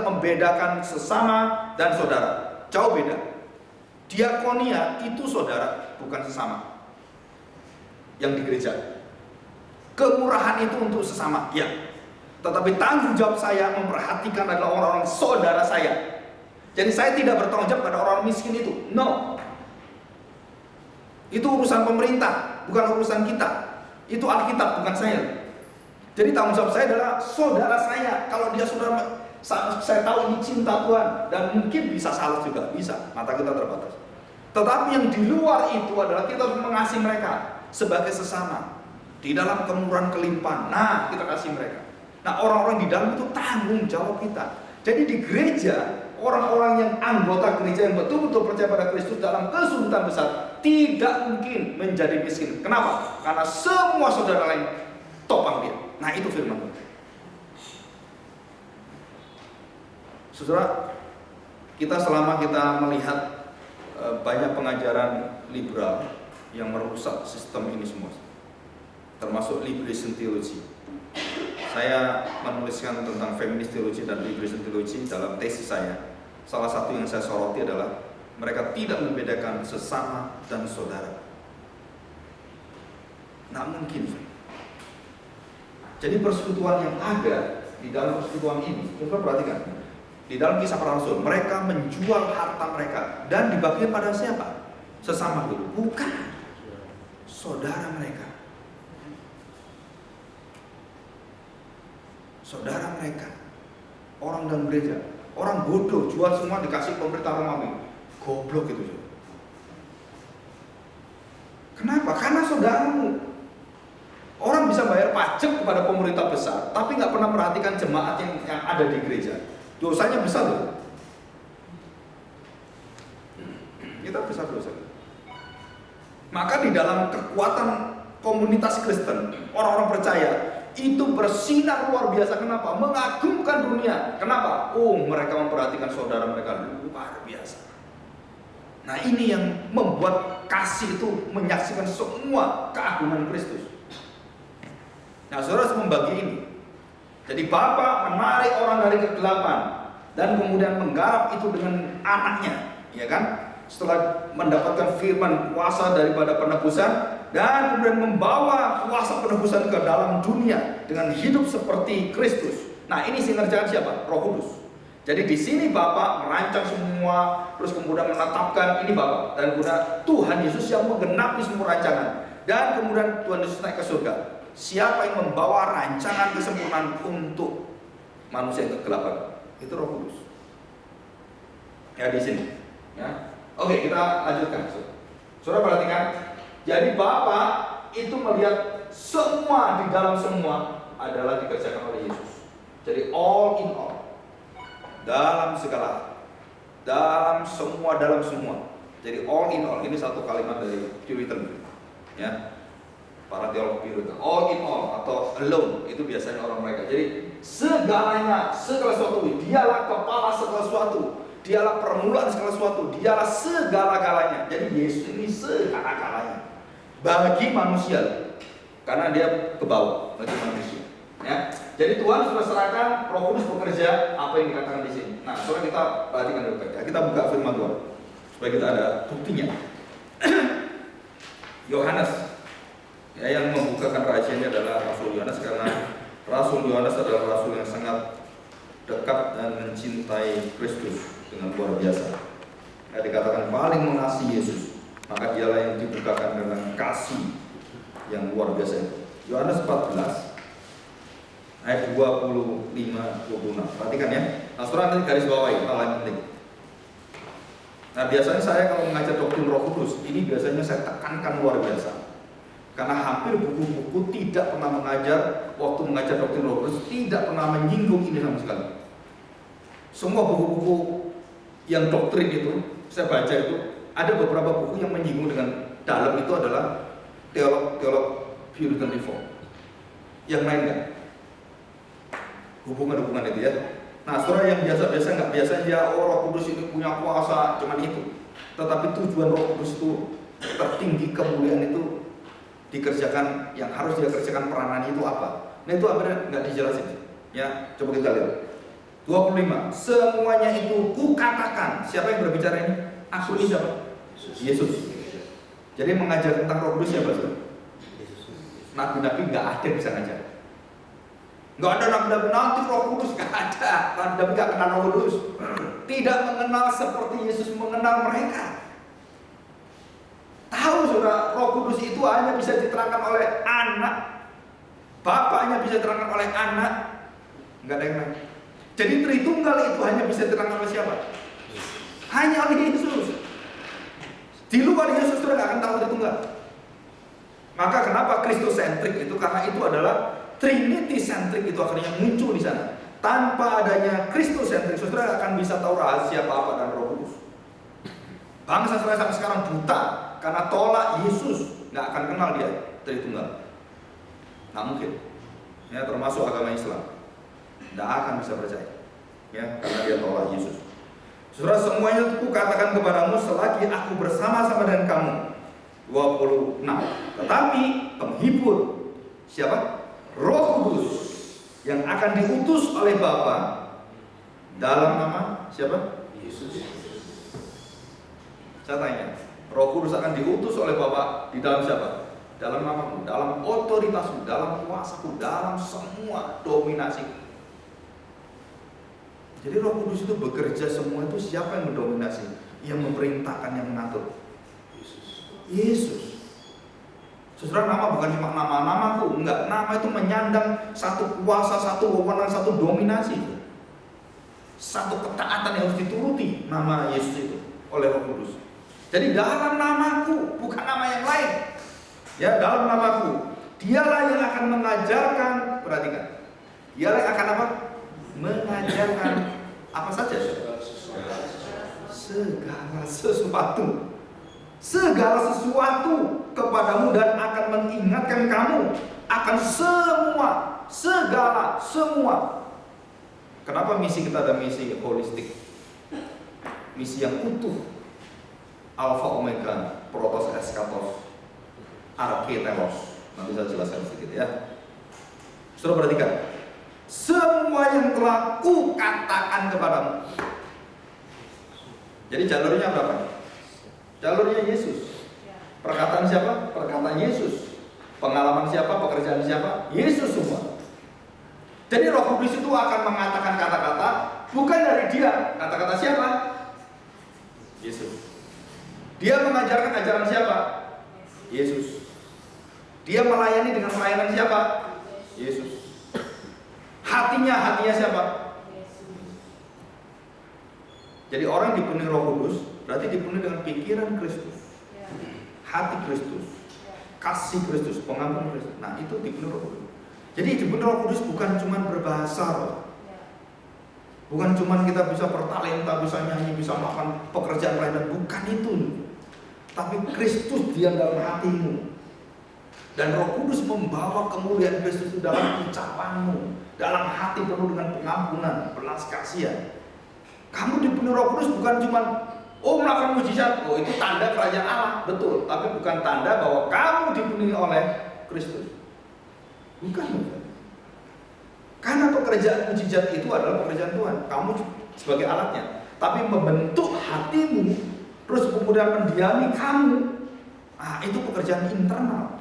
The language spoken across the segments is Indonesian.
membedakan sesama dan saudara. Jauh beda. Diakonia itu saudara, bukan sesama. Yang di gereja. Kemurahan itu untuk sesama, ya. Tetapi tanggung jawab saya memperhatikan adalah orang-orang saudara saya. Jadi saya tidak bertanggung jawab pada orang miskin itu. No. Itu urusan pemerintah, bukan urusan kita. Itu Alkitab, bukan saya. Jadi tanggung jawab saya adalah saudara saya. Kalau dia saudara, saya tahu ini cinta Tuhan. Dan mungkin bisa salah juga, bisa. Mata kita terbatas. Tetapi yang di luar itu adalah kita harus mengasihi mereka sebagai sesama. Di dalam kemurahan kelimpahan, nah kita kasih mereka. Nah orang-orang di dalam itu tanggung jawab kita. Jadi di gereja, orang-orang yang anggota gereja yang betul-betul percaya pada Kristus dalam kesulitan besar tidak mungkin menjadi miskin. Kenapa? Karena semua saudara lain topang dia. Nah itu firman Tuhan. Saudara, kita selama kita melihat banyak pengajaran liberal yang merusak sistem ini semua, termasuk liberation theology. Saya menuliskan tentang feminist theology dan liberation theology dalam tesis saya. Salah satu yang saya soroti adalah mereka tidak membedakan sesama dan saudara. Nah mungkin. Jadi persekutuan yang ada di dalam persekutuan ini, coba perhatikan. Di dalam Kisah Para Rasul, mereka menjual harta mereka dan dibagikan pada siapa? Sesama dulu, bukan saudara mereka. Saudara mereka, orang dalam gereja, orang bodoh jual semua dikasih pemerintah Romawi, goblok itu. Kenapa? Karena saudaramu. Orang bisa bayar pajak kepada pemerintah besar, tapi nggak pernah perhatikan jemaat yang ada di gereja. Dosanya besar loh. Kita besar dosa. Maka di dalam kekuatan komunitas Kristen, orang-orang percaya itu bersinar luar biasa. Kenapa? Mengagumkan dunia. Kenapa? Oh, mereka memperhatikan saudara mereka luar biasa. Nah ini yang membuat kasih itu menyaksikan semua keagungan Kristus. Nah saudara harus membagi ini. Jadi Bapa menarik orang dari kegelapan dan kemudian menggarap itu dengan anaknya, ya kan? Setelah mendapatkan firman kuasa daripada penebusan dan kemudian membawa kuasa penebusan ke dalam dunia dengan hidup seperti Kristus. Nah ini sinergi siapa? Roh Kudus. Jadi di sini Bapa merancang semua, terus kemudian menetapkan ini Bapa, dan kemudian Tuhan Yesus yang menggenapi semua rancangan, dan kemudian Tuhan Yesus naik ke surga. Siapa yang membawa rancangan kesempurnaan untuk manusia yang kegelapan? Itu Roh Kudus. Ya di sini. Ya. Oke, kita lanjutkan. Saudara perhatikan. Jadi Bapa itu melihat semua di dalam semua adalah dikerjakan oleh Yesus. Jadi all in all. Dalam segala, dalam semua. Jadi all in all, ini satu kalimat dari Puritan, ya, para teolog Puritan. All in all atau alone itu biasanya orang mereka. Jadi segalanya, segala sesuatu, dialah kepala segala sesuatu, dialah permulaan segala sesuatu, dialah segala-galanya. Jadi Yesus ini segala-galanya bagi manusia, karena dia ke bawah bagi manusia. Ya. Jadi Tuhan sudah serahkan, Roh Kudus bekerja apa yang dikatakan di sini. Nah, soalnya kita perhatikan dulu, ya. Kita buka firman Tuhan supaya kita ada buktinya. Yohanes, ya, yang membukakan rahasianya adalah Rasul Yohanes, karena Rasul Yohanes adalah rasul yang sangat dekat dan mencintai Kristus dengan luar biasa. Ya, dikatakan paling mengasihi Yesus, maka dialah yang dibukakan dengan kasih yang luar biasa itu. Yohanes 14 ayat 25-26. Perhatikan ya. Nah, saudara nanti garis bawahi hal yang penting. Nah, biasanya saya kalau mengajar doktrin Roh Kudus, ini biasanya saya tekankan luar biasa. Karena hampir buku-buku tidak pernah mengajar, waktu mengajar doktrin Roh Kudus tidak pernah menyinggung ini sama sekali. Semua buku-buku yang doktrin itu saya baca itu, ada beberapa buku yang menyinggung dengan dalam itu adalah teolog Puritan Reform. Yang lain kan? Hubungan-hubungan itu ya. Nah, saudara yang biasa-biasa nggak biasa ya, Roh Kudus ini punya kuasa, cuman itu. Tetapi tujuan Roh Kudus itu tertinggi, kemuliaan itu dikerjakan, yang harus dia kerjakan peranannya itu apa? Nah itu apa nggak dijelasin. Ya, coba kita lihat. 25. Semuanya itu kukatakan. Siapa yang berbicara ini? Aku ini siapa? Yesus. Jadi mengajar tentang Roh Kudus siapa? Nabi-nabi nggak ada yang bisa ngajar. Nggak ada nabi-nabi nanti Roh Kudus, nggak ada. Nabi-nabi nggak kenal Roh Kudus. Tidak mengenal seperti Yesus mengenal mereka. Tahu saudara, Roh Kudus itu hanya bisa diterangkan oleh anak. Bapaknya bisa diterangkan oleh anak. Nggak ada yang lain. Jadi Tritunggal itu hanya bisa diterangkan oleh siapa? Hanya oleh Yesus. Di luar Yesus sudah nggak akan tahu Tritunggal. Maka kenapa Kristosentrik itu? Karena itu adalah Trinity centric, itu akhirnya muncul di sana. Tanpa adanya Kristosentrik, saudara akan bisa tahu rahasia Bapa dan Roh Kudus. Bangsa Israel sampai sekarang buta karena tolak Yesus, nggak akan kenal dia Tritunggal. Nggak mungkin. Ya, termasuk agama Islam, nggak akan bisa percaya. Ya, karena dia tolak Yesus. Saudara, semuanya itu katakan kepadamu selagi aku bersama-sama dengan kamu. 26. Tetapi penghibur, siapa? Roh Kudus yang akan diutus oleh Bapa dalam nama siapa? Yesus. Saya tanya, Roh Kudus akan diutus oleh Bapa di dalam siapa? Dalam namamu, dalam otoritasmu, dalam kuasaku, dalam semua dominasi. Jadi Roh Kudus itu bekerja semua itu siapa yang mendominasi? Yang memerintahkan, yang mengatur? Yesus. Saudara, nama bukan cuma nama-namaku, enggak. Nama itu menyandang satu kuasa, satu wewenang, satu dominasi, satu ketaatan yang harus dituruti nama Yesus itu oleh Roh Kudus. Jadi dalam namaku, bukan nama yang lain. Ya, dalam namaku, dialah yang akan mengajarkan, perhatikan. Dialah yang akan apa? Mengajarkan apa saja? Segala sesuatu. Segala sesuatu kepadamu dan akan mengingatkan kamu akan semua, segala, semua. Kenapa misi kita ada misi holistik? Misi yang utuh. Alpha Omega, Protos Eskatos, Arketelos. Nanti saya jelaskan sedikit ya. Sudah perhatikan. Semua yang telah kukatakan kepadamu. Jadi jalurnya berapa? Jalurnya Yesus. Perkataan siapa? Perkataan Yesus. Pengalaman siapa? Pekerjaan siapa? Yesus semua. Jadi Roh Kudus itu akan mengatakan kata-kata bukan dari dia. Kata-kata siapa? Yesus. Dia mengajarkan ajaran siapa? Yesus. Dia melayani dengan pelayanan siapa? Yesus. Hatinya siapa? Jadi orang yang dipenuhi Roh Kudus berarti dipenuhi dengan pikiran Kristus, hati Kristus, kasih Kristus, pengampun Kristus. Nah, itu dipenuhi Roh Kudus. Jadi dipenuhi Roh Kudus bukan cuma berbahasa, bukan cuma kita bisa bertalenta, bisa nyanyi, bisa melakukan pekerjaan lain, bukan itu. Tapi Kristus diam dalam hatimu, dan Roh Kudus membawa kemuliaan Kristus itu dalam ucapanmu, dalam hati penuh dengan pengampunan, belas kasihan. Kamu dipenuhi Roh Kudus bukan cuma melakukan mujizat, itu tanda kerajaan Allah, betul. Tapi bukan tanda bahwa kamu dipenuhi oleh Kristus. Bukan. Karena pekerjaan mujizat itu adalah pekerjaan Tuhan. Kamu sebagai alatnya. Tapi membentuk hatimu, terus kemudian mendiami kamu, itu pekerjaan internal.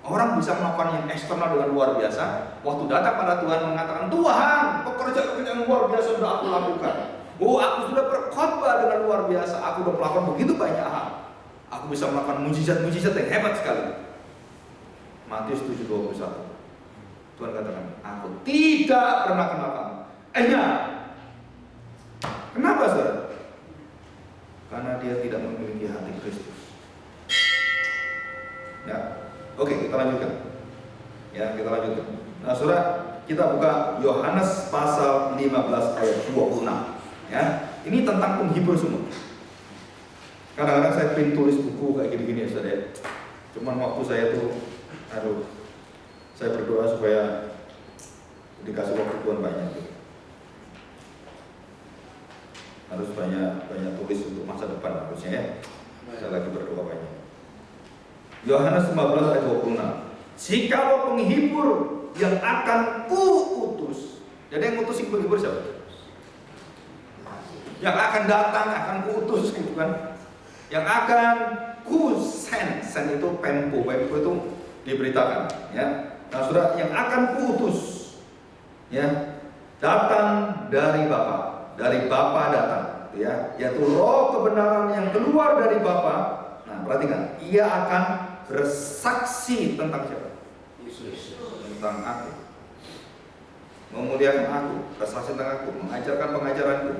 Orang bisa melakukan yang eksternal dengan luar biasa. Waktu datang pada Tuhan mengatakan, Tuhan, pekerjaan luar biasa sudah aku lakukan. Aku sudah berkhotbah dengan luar biasa. Aku sudah melakukan begitu banyak hal. Aku bisa melakukan mujizat-mujizat yang hebat sekali. Matius 7:21. Tuhan katakan, aku tidak pernah kenal kamu. Kenapa, saudara? Karena dia tidak memiliki hati Kristus. Ya, oke, kita lanjutkan. Nah, saudara, kita buka Yohanes pasal 15 ayat 26. Ya, ini tentang penghibur semua. Kadang-kadang saya pengen tulis buku kayak gini-gini ya, saudara. Cuman waktu saya tuh, saya berdoa supaya dikasih waktu Tuhan banyak. Harus banyak tulis untuk masa depan harusnya ya. Saya lagi berdoa banyak. Yohanes 15 ayat 26. Jikalau penghibur yang akan kuutus. Jadi yang ngutus penghibur siapa? Yang akan datang, akan kuutus gitu kan. Yang akan send itu pempo itu diberitakan ya. Nah, Saudara, yang akan kuutus ya, datang dari Bapa datang ya, yaitu roh kebenaran yang keluar dari Bapa. Nah, perhatikan, ia akan bersaksi tentang siapa? Yesus. Tentang aku, memuliakan aku, bersaksi tentang aku, mengajarkan pengajaranku.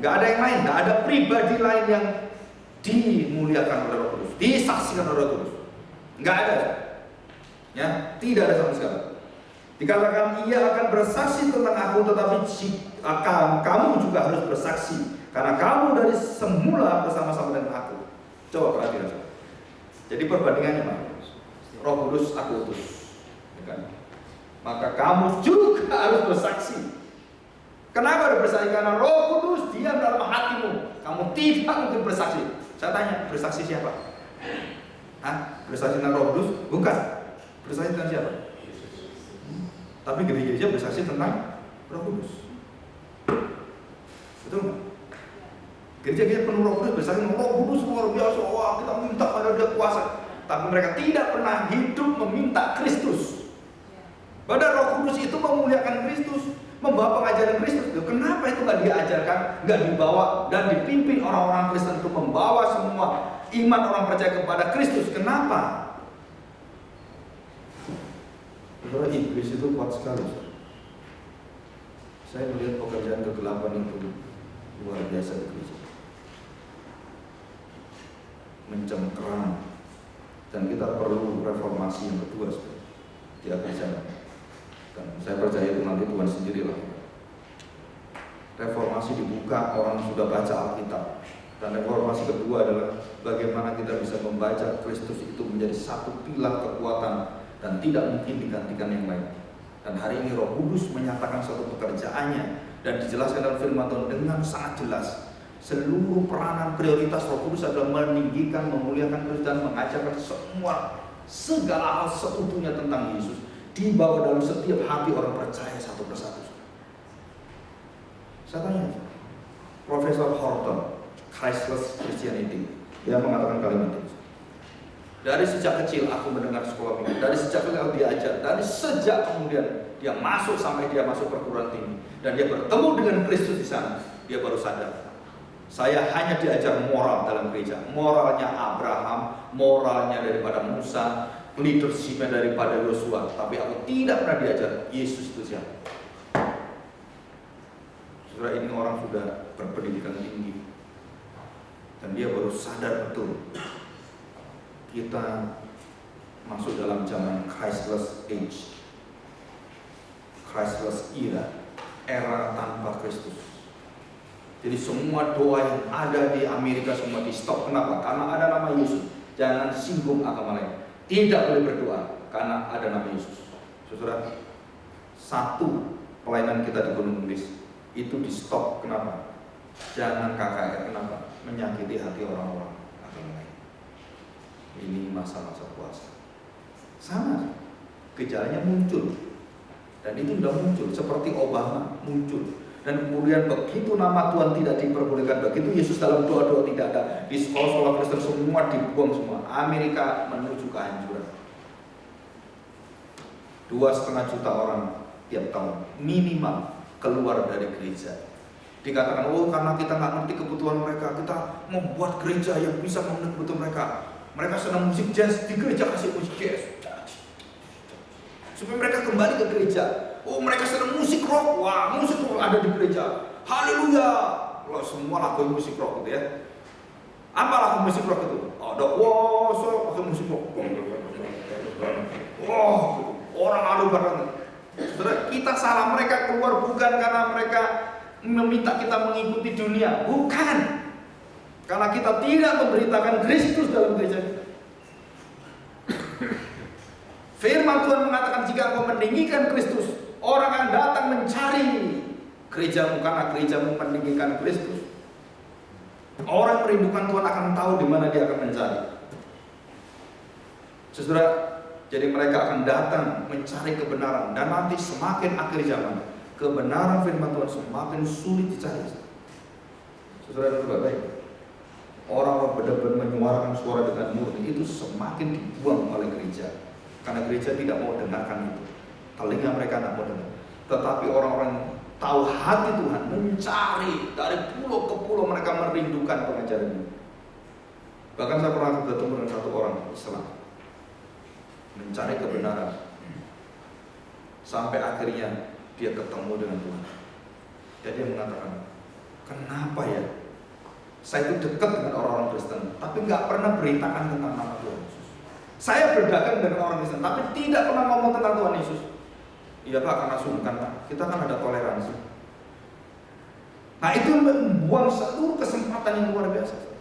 Nggak ada yang lain, nggak ada pribadi lain yang dimuliakan oleh Roh Kudus, disaksikan oleh Roh Kudus. Nggak ada, ya, tidak ada sama sekali. Dikatakan ia akan bersaksi tentang aku, tetapi kamu juga harus bersaksi, karena kamu dari semula bersama-sama dengan aku. Coba perhatikan. Jadi perbandingannya mana? Roh Kudus aku utus, ya kan? Maka kamu juga harus bersaksi. Kenapa harus bersaksi? Karena Roh Kudus diam dalam hatimu. Kamu tidak mungkin bersaksi. Saya tanya, bersaksi siapa? Hah? Bersaksi tentang Roh Kudus? Bukan. Bersaksi tentang siapa? Tapi gereja bersaksi tentang Roh Kudus. Betul nggak? Gereja penuh Roh Kudus, bersaksi tentang Roh Kudus luar biasa. Wah, kita minta pada Dia kuasa. Tapi mereka tidak pernah hidup meminta Kristus. Padahal Roh Kudus itu memuliakan Kristus, membawa pengajaran Kristus. Kenapa itu nggak diajarkan, nggak dibawa dan dipimpin orang-orang Kristen untuk membawa semua iman orang percaya kepada Kristus? Kenapa? Saudara, iblis itu kuat sekali. Saya melihat pekerjaan kegelapan itu luar biasa di gereja, mencengkeram, dan kita perlu reformasi yang kedua di akhir zaman. Dan saya percaya itu nanti Tuhan sendirilah. Reformasi dibuka, orang sudah baca Alkitab. Dan reformasi kedua adalah bagaimana kita bisa membaca Kristus itu menjadi satu pilar kekuatan dan tidak mungkin digantikan yang lain. Dan hari ini Roh Kudus menyatakan suatu pekerjaannya dan dijelaskan dalam firman Tuhan dengan sangat jelas. Seluruh peranan prioritas Roh Kudus adalah meninggikan, memuliakan Kristus dan mengajarkan segala hal seutuhnya tentang Yesus dibawa dalam setiap hati orang percaya satu persatu. Saya tanya, Profesor Horton, Christless Christianity, dia mengatakan kalimat ini. Dari sejak kecil aku mendengar sekolah minggu, dari sejak kecil aku diajar, dari sejak kemudian dia masuk sampai dia masuk perguruan tinggi dan dia bertemu dengan Kristus di sana, dia baru sadar. Saya hanya diajar moral dalam gereja, moralnya Abraham, moralnya daripada Musa, leadershipnya daripada Yosua, tapi aku tidak pernah diajar Yesus itu siapa. Saudara, ini orang sudah berpendidikan tinggi dan dia baru sadar betul kita masuk dalam zaman Christless age, Christless era tanpa Kristus. Jadi semua doa yang ada di Amerika semua di stop. Kenapa? Karena ada nama Yesus. Jangan singgung agama lain. Tidak boleh berdoa karena ada nama Yesus. Saudara, satu pelayanan kita di Gunung Bugis itu di stop. Kenapa? Jangan KKR. Kenapa? Menyakiti hati orang-orang agama lain. Ini masa-masa puasa. Sama, gejalanya muncul. Dan itu sudah muncul, seperti Obama muncul. Dan kemudian begitu nama Tuhan tidak diperbolehkan, begitu Yesus dalam doa-doa tidak ada, di sekolah-sekolah Kristen semua dibuang semua. Amerika menuju kehancuran. 2,5 juta orang tiap tahun minimal keluar dari gereja. Dikatakan, oh karena kita nggak ngerti kebutuhan mereka, kita membuat gereja yang bisa memenuhi kebutuhan mereka. Mereka senang musik jazz, di gereja kasih musik jazz supaya mereka kembali ke gereja. Oh mereka senang musik rock, wah musik rock ada di gereja, haleluya. Kalau semua lagu musik rock gitu ya. Apa lagu musik rock itu? Ada wow, pakai musik rock. Wow, orang adu banget. Saudara, kita salah, mereka keluar bukan karena mereka meminta kita mengikuti dunia, bukan. Karena kita tidak memberitakan Kristus dalam gereja kita. Firman Tuhan mengatakan jika engkau meninggikan Kristus, orang akan datang mencari gerejamu karena gerejamu meninggikan Kristus. Orang merindukan Tuhan akan tahu di mana dia akan mencari. Saudara, jadi mereka akan datang mencari kebenaran dan nanti semakin akhir zaman, kebenaran firman Tuhan semakin sulit dicari. Saudara baik, orang-orang benar-benar menyuarakan suara dengan murni itu semakin dibuang oleh gereja, karena gereja tidak mau dengarkan itu, telinga mereka tidak mau dengar. Tetapi orang-orang tahu hati Tuhan mencari dari pulau ke pulau, mereka merindukan pengajaran ini. Bahkan saya pernah bertemu dengan satu orang Islam mencari kebenaran, sampai akhirnya dia ketemu dengan Tuhan. Dan dia mengatakan, kenapa ya saya itu dekat dengan orang-orang Kristen, tapi nggak pernah beritakan tentang nama Tuhan Yesus. Saya berdagang dengan orang Kristen, tapi tidak pernah ngomong tentang Tuhan Yesus. Iya Pak, karena sungkan Pak, kita kan ada toleransi. Nah itu membuang seluruh kesempatan yang luar biasa.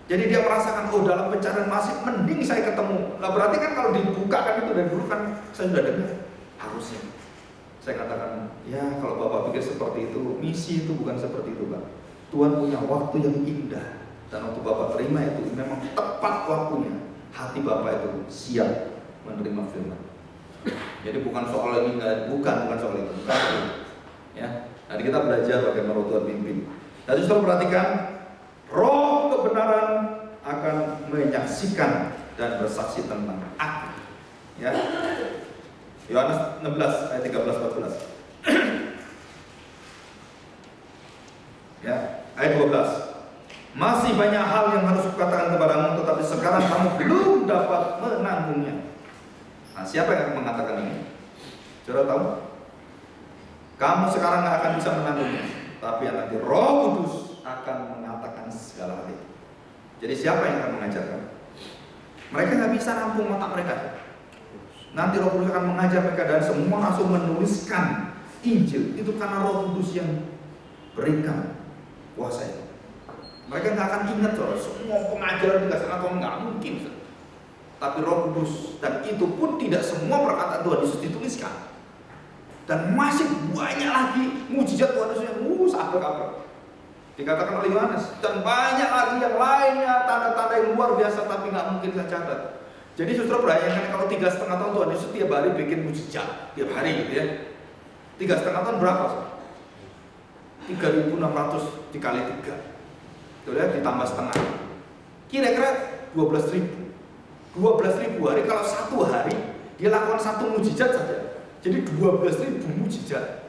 Jadi dia merasakan, oh dalam pencarian masih mending saya ketemu. Nah berarti kan kalau dibukakan itu dari dulu kan saya sudah dengar, harusnya. Saya katakan, ya kalau Bapak pikir seperti itu, misi itu bukan seperti itu Pak. Tuhan punya waktu yang indah, dan waktu Bapak terima itu memang tepat waktunya. Hati Bapak itu siap menerima firman. Jadi bukan soal ini, bukan soal itu. Ya, nanti kita belajar bagaimana Tuhan pimpin. Dan justru perhatikan, Roh kebenaran akan menyaksikan dan bersaksi tentang aku. Ya. Yohanes 16 ayat 13-14. Ya, ayat 12. Masih banyak hal yang harus kukatakan kepadamu, tetapi sekarang kamu belum dapat menanggungnya. Nah, siapa yang akan mengatakan ini? Saudara tahu? Kamu sekarang nggak akan bisa menanggungnya, tapi nanti Roh Kudus akan mengatakan segala hal itu. Jadi siapa yang akan mengajarkan? Mereka nggak bisa nampung otak mereka. Nanti Roh Kudus akan mengajar mereka, dan semua langsung menuliskan Injil. Itu karena Roh Kudus yang berikan kuasa itu. Mereka nggak akan ingat semua pengajaran dikasih atau nggak mungkin. Tapi Roh Kudus, dan itu pun tidak semua perkataan Tuhan Yesus dituliskan. Dan masih banyak lagi mujizat Tuhan Yesus yang sabar-sabar. Dikatakan oleh Yohanes, dan banyak lagi yang lainnya, tanda-tanda yang luar biasa tapi nggak mungkin saya catat. Jadi justru bayangkan kalau 3,5 tahun Tuhan Yesus tiap hari bikin mujizat, tiap hari gitu ya. 3,5 tahun berapa? 3.600 dikali 3. Tuh lihat ditambah setengah. Kira-kira 12.000. 12.000 hari, kalau satu hari dia lakukan satu mujizat saja. Jadi 12.000 mujizat.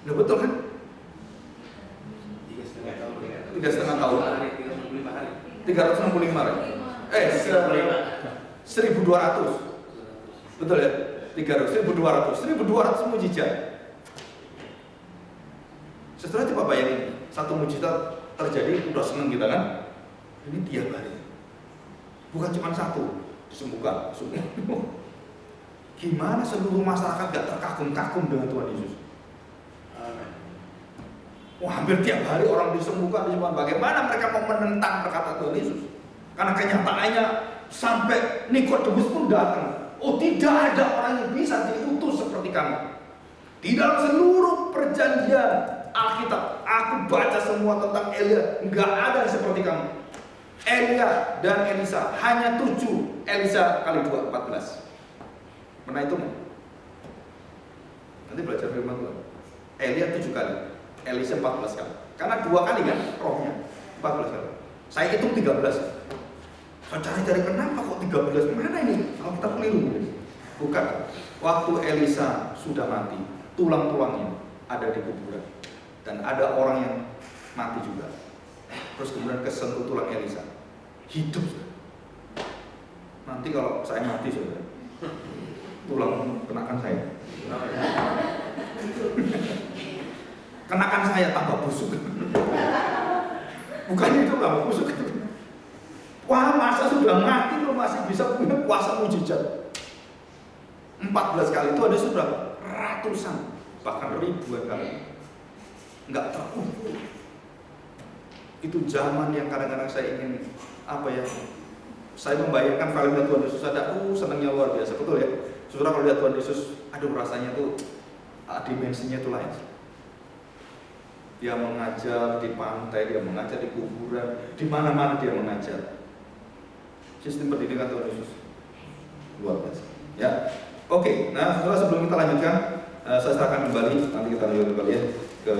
Nah betul kan? 3,5 tahun. 365 hari. 1.200. Betul ya? 1.200 mujizat. Setelah coba bayangin, satu mujizat terjadi, udah seneng kita kan? Ini tiap hari. Bukan cuma satu, disembuhkan. Gimana seluruh masyarakat gak terkagum-kagum dengan Tuhan Yesus? Wah, hampir tiap hari orang disembuhkan. Bagaimana mereka mau menentang perkataan Tuhan Yesus? Karena kenyataannya sampai Nikodemus pun datang. Oh, tidak ada orang yang bisa diutus seperti kamu. Di dalam seluruh perjanjian Alkitab, aku baca semua tentang Elia, nggak ada yang seperti kamu. Elia dan Elisa hanya 7, Elisa kali 2, 14. Pernah itu? Nanti belajar firman Tuhan. Elia 7 kali, Elisa 14 kali. Karena 2 kali kan rohnya, 14 kali. Saya hitung 13. Saya cari-cari kenapa kok 13, mana ini? Kalau kita keliru. Bukan, waktu Elisa sudah mati, tulang-tulangnya ada di kuburan. Dan ada orang yang mati juga. Terus kemudian kesentuh tulang Elisa, hidup. Nanti kalau saya mati saudara, tulang kenakan saya. Kenakan saya tambah busuk. Bukan itu tambah busuk. Wah, masa sudah mati lo masih bisa punya kuasa mujizat. 14 kali itu ada sudah ratusan, bahkan ribuan kali. Enggak terukur. Itu zaman yang kadang-kadang saya ingin saya membayangkan filmnya Tuhan Yesus ada, senangnya luar biasa, betul ya. Saudara kalau lihat Tuhan Yesus, aduh rasanya tuh dimensinya itu lain. Dia mengajar di pantai, dia mengajar di kuburan, di mana-mana dia mengajar. Sistem pendidikan Tuhan Yesus luar biasa. Ya, oke. Nah, saudara sebelum kita lanjutkan, saya serahkan kembali, nanti kita lanjut kembali ya ke